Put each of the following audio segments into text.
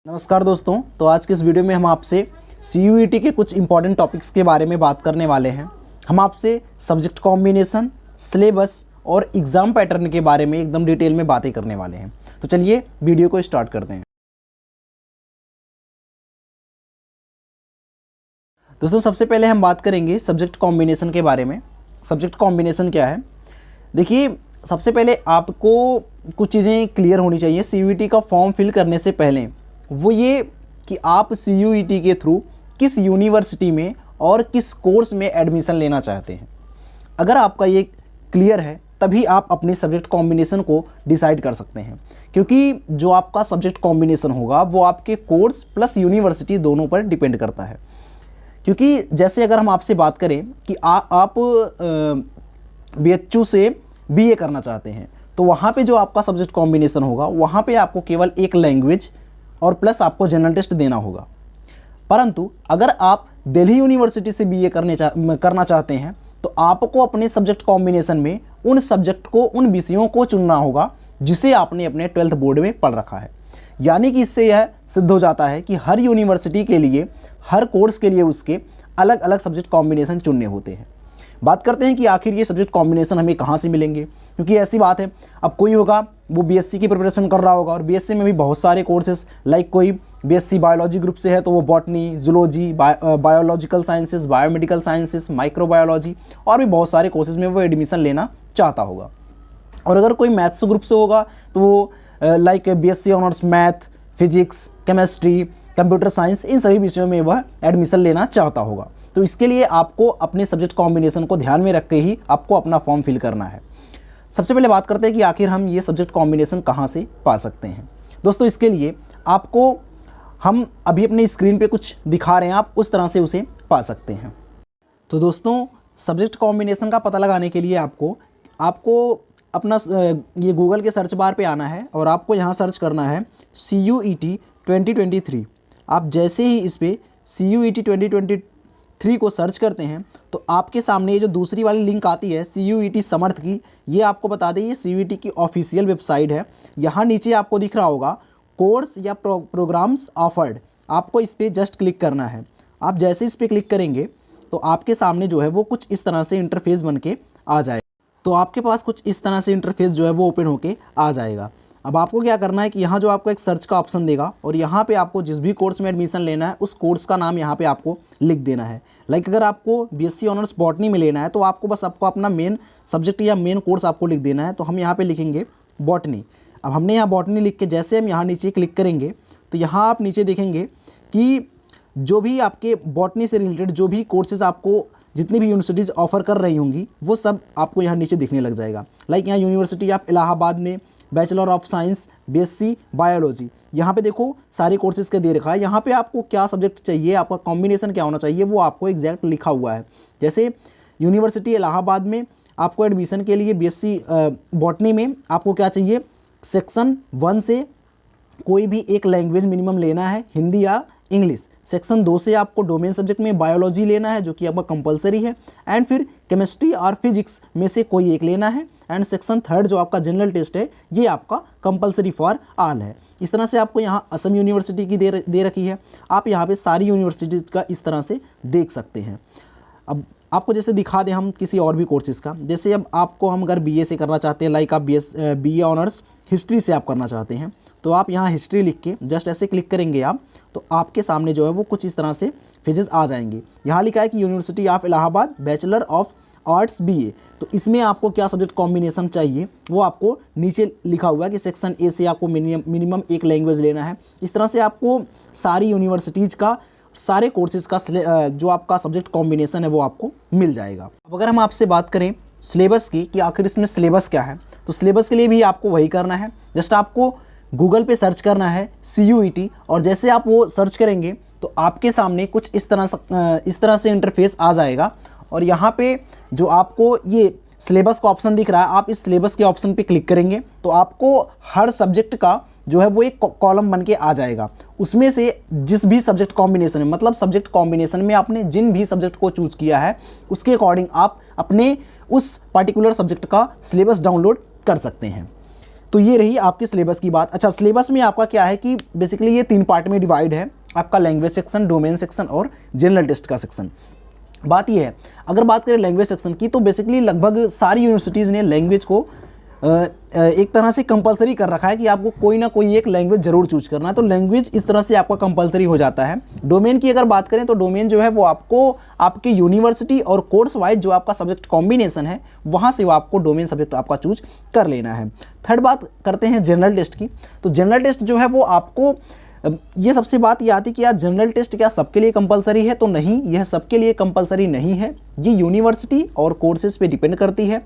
नमस्कार दोस्तों। तो आज के इस वीडियो में हम आपसे CUET के कुछ इंपॉर्टेंट टॉपिक्स के बारे में बात करने वाले हैं। हम आपसे सब्जेक्ट कॉम्बिनेशन, सिलेबस और एग्ज़ाम पैटर्न के बारे में एकदम डिटेल में बातें करने वाले हैं। तो चलिए वीडियो को स्टार्ट करते हैं। दोस्तों, सबसे पहले हम बात करेंगे सब्जेक्ट कॉम्बिनेशन के बारे में। सब्जेक्ट कॉम्बिनेशन क्या है? देखिए, सबसे पहले आपको कुछ चीज़ें क्लियर होनी चाहिए CUET का फॉर्म फिल करने से पहले। वो ये कि आप CUET के थ्रू किस यूनिवर्सिटी में और किस कोर्स में एडमिशन लेना चाहते हैं। अगर आपका ये क्लियर है तभी आप अपने सब्जेक्ट कॉम्बिनेशन को डिसाइड कर सकते हैं, क्योंकि जो आपका सब्जेक्ट कॉम्बिनेशन होगा वो आपके कोर्स प्लस यूनिवर्सिटी दोनों पर डिपेंड करता है। क्योंकि जैसे अगर हम आपसे बात करें कि आप BHU से BA करना चाहते हैं, तो वहाँ पे जो आपका सब्जेक्ट कॉम्बिनेशन होगा वहाँ पे आपको केवल एक लैंग्वेज और प्लस आपको जनरल टेस्ट देना होगा। परंतु अगर आप दिल्ली यूनिवर्सिटी से BA करना चाहते हैं तो आपको अपने सब्जेक्ट कॉम्बिनेशन में उन सब्जेक्ट को, उन विषयों को चुनना होगा जिसे आपने अपने 12th बोर्ड में पढ़ रखा है। यानी कि इससे यह सिद्ध हो जाता है कि हर यूनिवर्सिटी के लिए, हर कोर्स के लिए उसके अलग अलग सब्जेक्ट कॉम्बिनेशन चुनने होते हैं। बात करते हैं कि आखिर ये सब्जेक्ट कॉम्बिनेशन हमें कहाँ से मिलेंगे, क्योंकि ऐसी बात है, अब कोई होगा वो BSc की प्रिपरेशन कर रहा होगा और BSc में भी बहुत सारे कोर्सेज, लाइक कोई BSc बायोलॉजी ग्रुप से है तो वो botany, zoology, biological sciences, biomedical sciences, microbiology और भी बहुत सारे कोर्सेज में वो एडमिशन लेना चाहता होगा। और अगर कोई मैथ्स ग्रुप से होगा तो वो like BSc honours math, physics, chemistry, computer science, इन सभी विषयों में वह एडमिशन लेना चाहता होगा। तो इसके लिए आपको अपने सब्जेक्ट कॉम्बिनेशन को ध्यान में रख के ही आपको अपना फॉर्म फिल करना है। सबसे पहले बात करते हैं कि आखिर हम ये सब्जेक्ट कॉम्बिनेशन कहाँ से पा सकते हैं। दोस्तों, इसके लिए आपको हम अभी अपनी स्क्रीन पे कुछ दिखा रहे हैं, आप उस तरह से उसे पा सकते हैं। तो दोस्तों, सब्जेक्ट कॉम्बिनेशन का पता लगाने के लिए आपको अपना ये गूगल के सर्च बार पे आना है और आपको यहाँ सर्च करना है CUET 2023। आप जैसे ही इस पर CUET 2023 को सर्च करते हैं तो आपके सामने ये जो दूसरी वाली लिंक आती है CUET समर्थ की, ये आपको बता दें ये CUET की ऑफिशियल वेबसाइट है। यहाँ नीचे आपको दिख रहा होगा कोर्स या प्रोग्राम्स ऑफर्ड, आपको इस पर जस्ट क्लिक करना है। आप जैसे इस पर क्लिक करेंगे तो आपके सामने जो है वो कुछ इस तरह से इंटरफेस बन के आ जाएगा। तो आपके पास कुछ इस तरह से इंटरफेस जो है वो ओपन होके आ जाएगा। अब आपको क्या करना है कि यहाँ जो आपको एक सर्च का ऑप्शन देगा और यहाँ पे आपको जिस भी कोर्स में एडमिशन लेना है उस कोर्स का नाम यहाँ पे आपको लिख देना है। लाइक अगर आपको BSc ऑनर्स बॉटनी में लेना है तो आपको बस अपना मेन सब्जेक्ट या मेन कोर्स आपको लिख देना है। तो हम यहाँ पे लिखेंगे बॉटनी। अब हमने यहाँ बॉटनी लिख के जैसे हम यहाँ नीचे क्लिक करेंगे तो यहाँ आप नीचे देखेंगे कि जो भी आपके बॉटनी से रिलेटेड जो भी कोर्सेज आपको जितनी भी यूनिवर्सिटीज़ ऑफर कर रही होंगी वो सब आपको यहाँ नीचे दिखने लग जाएगा। लाइक यहाँ यूनिवर्सिटी ऑफ इलाहाबाद में bachelor of science BSc biology, यहाँ पे देखो सारे कोर्सेज़ के दे रखा है। यहाँ पे आपको क्या सब्जेक्ट चाहिए, आपका कॉम्बिनेशन क्या होना चाहिए, वो आपको एग्जैक्ट लिखा हुआ है। जैसे यूनिवर्सिटी इलाहाबाद में आपको एडमिशन के लिए BSc बॉटनी में आपको क्या चाहिए, सेक्शन 1 से कोई भी एक लैंग्वेज मिनिमम लेना है, हिंदी या इंग्लिश। सेक्शन 2 से आपको डोमेन सब्जेक्ट में बायोलॉजी लेना है जो कि आपका कंपलसरी है, एंड फिर केमिस्ट्री और फिजिक्स में से कोई एक लेना है, एंड सेक्शन 3 जो आपका जनरल टेस्ट है ये आपका कंपलसरी फॉर ऑल है। इस तरह से आपको यहाँ असम यूनिवर्सिटी की दे रखी है। आप यहाँ पे सारी यूनिवर्सिटीज़ का इस तरह से देख सकते हैं। अब आपको जैसे दिखा दें हम किसी और भी कोर्सेज़ का, जैसे अब आपको हम अगर BA से करना चाहते हैं, लाइक आप BA ऑनर्स हिस्ट्री से आप करना चाहते हैं तो आप यहाँ हिस्ट्री लिख के जस्ट ऐसे क्लिक करेंगे आप, तो आपके सामने जो है वो कुछ इस तरह से पेजेस आ जाएंगे। यहाँ लिखा है कि university of Allahabad bachelor of arts BA, तो इसमें आपको क्या सब्जेक्ट कॉम्बिनेशन चाहिए वो आपको नीचे लिखा हुआ है कि सेक्शन A से आपको मिनिमम एक लैंग्वेज लेना है। इस तरह से आपको सारी यूनिवर्सिटीज़ का, सारे कोर्सेज़ का जो आपका सब्जेक्ट कॉम्बिनेशन है वो आपको मिल जाएगा। अब अगर हम आपसे बात करें सिलेबस की कि आखिर इसमें सिलेबस क्या है, तो सिलेबस के लिए भी आपको वही करना है। जस्ट आपको गूगल पे सर्च करना है CUET और जैसे आप वो सर्च करेंगे तो आपके सामने कुछ इस तरह से इंटरफेस आ जाएगा। और यहाँ पे जो आपको ये सिलेबस का ऑप्शन दिख रहा है, आप इस सिलेबस के ऑप्शन पे क्लिक करेंगे तो आपको हर सब्जेक्ट का जो है वो एक कॉलम बन के आ जाएगा। उसमें से जिस भी सब्जेक्ट कॉम्बिनेशन में, मतलब सब्जेक्ट कॉम्बिनेशन में आपने जिन भी सब्जेक्ट को चूज किया है उसके अकॉर्डिंग आप अपने उस पर्टिकुलर सब्जेक्ट का सिलेबस डाउनलोड कर सकते हैं। तो ये रही आपके सिलेबस की बात। अच्छा, सिलेबस में आपका क्या है कि बेसिकली ये 3 पार्ट में डिवाइड है, आपका लैंग्वेज सेक्शन, डोमेन सेक्शन और जनरल टेस्ट का सेक्शन। बात ये है, अगर बात करें लैंग्वेज सेक्शन की, तो बेसिकली लगभग सारी यूनिवर्सिटीज़ ने लैंग्वेज को एक तरह से कंपलसरी कर रखा है कि आपको कोई ना कोई एक लैंग्वेज जरूर चूज करना है, तो लैंग्वेज इस तरह से आपका कंपलसरी हो जाता है। डोमेन की अगर बात करें तो डोमेन जो है वो आपको आपके यूनिवर्सिटी और कोर्स वाइज जो आपका सब्जेक्ट कॉम्बिनेशन है वहाँ से वो आपको डोमेन सब्जेक्ट आपका चूज कर लेना है। थर्ड बात करते हैं जनरल टेस्ट की। तो जनरल टेस्ट जो है वो आपको, ये सबसे बात ये आती कि यार जनरल टेस्ट क्या सबके लिए कंपलसरी है? तो नहीं, यह सबके लिए कंपलसरी नहीं है, ये यूनिवर्सिटी और कोर्सेज पे डिपेंड करती है।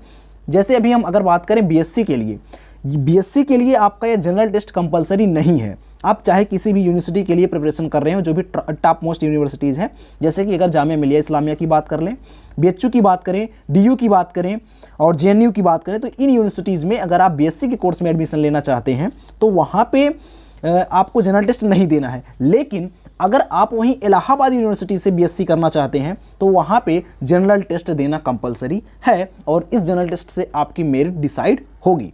जैसे अभी हम अगर बात करें बीएससी के लिए, बीएससी के लिए आपका ये जनरल टेस्ट कंपलसरी नहीं है। आप चाहे किसी भी यूनिवर्सिटी के लिए प्रिपरेशन कर रहे हो, जो भी टॉप मोस्ट यूनिवर्सिटीज़ हैं, जैसे कि अगर जामिया मिलिया इस्लामिया की बात कर लें, बीएचयू की बात करें, डीयू की बात करें और जेएनयू की बात करें, तो इन यूनिवर्सिटीज़ में अगर आप बीएससी के कोर्स में एडमिशन लेना चाहते हैं तो वहाँ पे आपको जनरल टेस्ट नहीं देना है। लेकिन अगर आप वहीं इलाहाबाद यूनिवर्सिटी से बीएससी करना चाहते हैं तो वहाँ पे जनरल टेस्ट देना कंपलसरी है और इस जनरल टेस्ट से आपकी मेरिट डिसाइड होगी।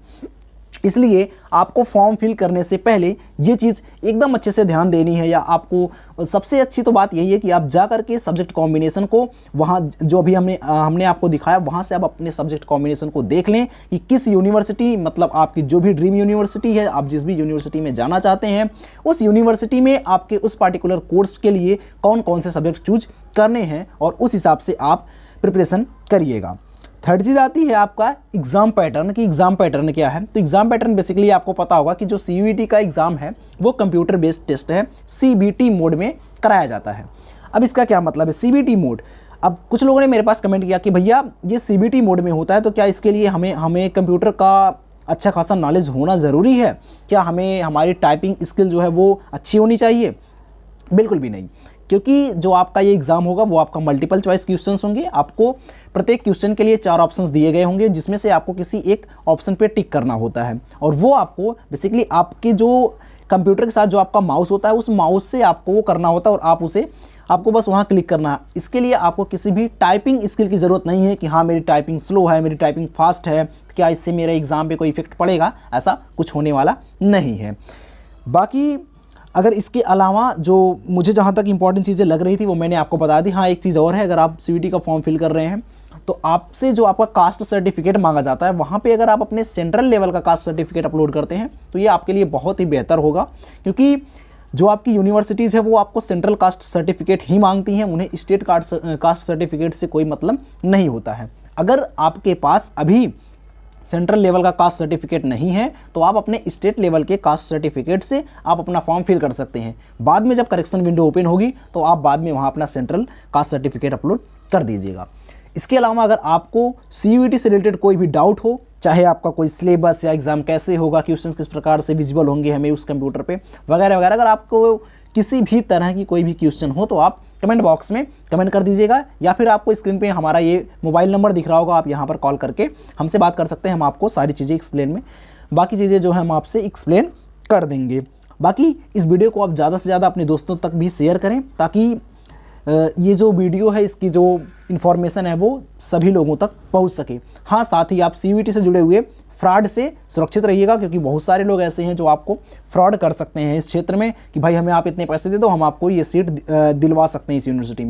इसलिए आपको फॉर्म फिल करने से पहले ये चीज़ एकदम अच्छे से ध्यान देनी है, या आपको सबसे अच्छी तो बात यही है कि आप जा कर के सब्जेक्ट कॉम्बिनेशन को वहाँ जो अभी हमने आपको दिखाया वहाँ से आप अपने सब्जेक्ट कॉम्बिनेशन को देख लें कि किस यूनिवर्सिटी, मतलब आपकी जो भी ड्रीम यूनिवर्सिटी है, आप जिस भी यूनिवर्सिटी में जाना चाहते हैं उस यूनिवर्सिटी में आपके उस पार्टिकुलर कोर्स के लिए कौन कौन से सब्जेक्ट चूज करने हैं और उस हिसाब से आप प्रिपरेशन करिएगा। थर्ड चीज़ आती है आपका एग्ज़ाम पैटर्न की। एग्ज़ाम पैटर्न क्या है? तो एग्ज़ाम पैटर्न बेसिकली आपको पता होगा कि जो CUET का एग्ज़ाम है वो कंप्यूटर बेस्ड टेस्ट है, CBT मोड में कराया जाता है। अब इसका क्या मतलब है CBT मोड? अब कुछ लोगों ने मेरे पास कमेंट किया कि भैया ये CBT मोड में होता है तो क्या इसके लिए हमें कंप्यूटर का अच्छा खासा नॉलेज होना ज़रूरी है? क्या हमें हमारी टाइपिंग स्किल जो है वो अच्छी होनी चाहिए? बिल्कुल भी नहीं, क्योंकि जो आपका ये एग्ज़ाम होगा वो आपका मल्टीपल चॉइस क्वेश्चंस होंगे। आपको प्रत्येक क्वेश्चन के लिए 4 ऑप्शंस दिए गए होंगे, जिसमें से आपको किसी एक ऑप्शन पे टिक करना होता है और वो आपको बेसिकली आपके जो कंप्यूटर के साथ जो आपका माउस होता है उस माउस से आपको वो करना होता है और आपको बस वहाँ क्लिक करना है। इसके लिए आपको किसी भी टाइपिंग स्किल की ज़रूरत नहीं है कि हाँ मेरी टाइपिंग स्लो है, मेरी टाइपिंग फास्ट है, क्या इससे मेरे एग्ज़ाम पे कोई इफेक्ट पड़ेगा? ऐसा कुछ होने वाला नहीं है। बाकी अगर इसके अलावा जो मुझे जहाँ तक इंपॉर्टेंट चीज़ें लग रही थी वो मैंने आपको बता दी। हाँ, एक चीज़ और है, अगर आप CUET का फॉर्म फिल कर रहे हैं तो आपसे जो आपका कास्ट सर्टिफिकेट मांगा जाता है वहाँ पे अगर आप अपने सेंट्रल लेवल का कास्ट सर्टिफिकेट अपलोड करते हैं तो ये आपके लिए बहुत ही बेहतर होगा, क्योंकि जो आपकी यूनिवर्सिटीज़ है वो आपको सेंट्रल कास्ट सर्टिफिकेट ही मांगती हैं, उन्हें स्टेट कास्ट सर्टिफिकेट से कोई मतलब नहीं होता है। अगर आपके पास अभी सेंट्रल लेवल का कास्ट सर्टिफिकेट नहीं है तो आप अपने स्टेट लेवल के कास्ट सर्टिफिकेट से आप अपना फॉर्म फिल कर सकते हैं। बाद में जब करेक्शन विंडो ओपन होगी तो आप बाद में वहाँ अपना सेंट्रल कास्ट सर्टिफिकेट अपलोड कर दीजिएगा। इसके अलावा अगर आपको CUET से रिलेटेड कोई भी डाउट हो, चाहे आपका कोई सिलेबस या एग्ज़ाम कैसे होगा, क्वेश्चंस किस प्रकार से विजिबल होंगे हमें उस कंप्यूटर पे वगैरह वगैरह, अगर आपको किसी भी तरह की कोई भी क्वेश्चन हो तो आप कमेंट बॉक्स में कमेंट कर दीजिएगा, या फिर आपको स्क्रीन पे हमारा ये मोबाइल नंबर दिख रहा होगा, आप यहाँ पर कॉल करके हमसे बात कर सकते हैं। हम आपको सारी चीज़ें एक्सप्लेन में, बाकी चीज़ें जो है हम आपसे एक्सप्लेन कर देंगे। बाकी इस वीडियो को आप ज़्यादा से ज़्यादा अपने दोस्तों तक भी शेयर करें ताकि ये जो वीडियो है इसकी जो इन्फॉर्मेशन है वो सभी लोगों तक पहुंच सके। हाँ, साथ ही आप CUET से जुड़े हुए फ्रॉड से सुरक्षित रहिएगा, क्योंकि बहुत सारे लोग ऐसे हैं जो आपको फ्रॉड कर सकते हैं इस क्षेत्र में कि भाई हमें आप इतने पैसे दे दो, हम आपको ये सीट दिलवा सकते हैं इस यूनिवर्सिटी में।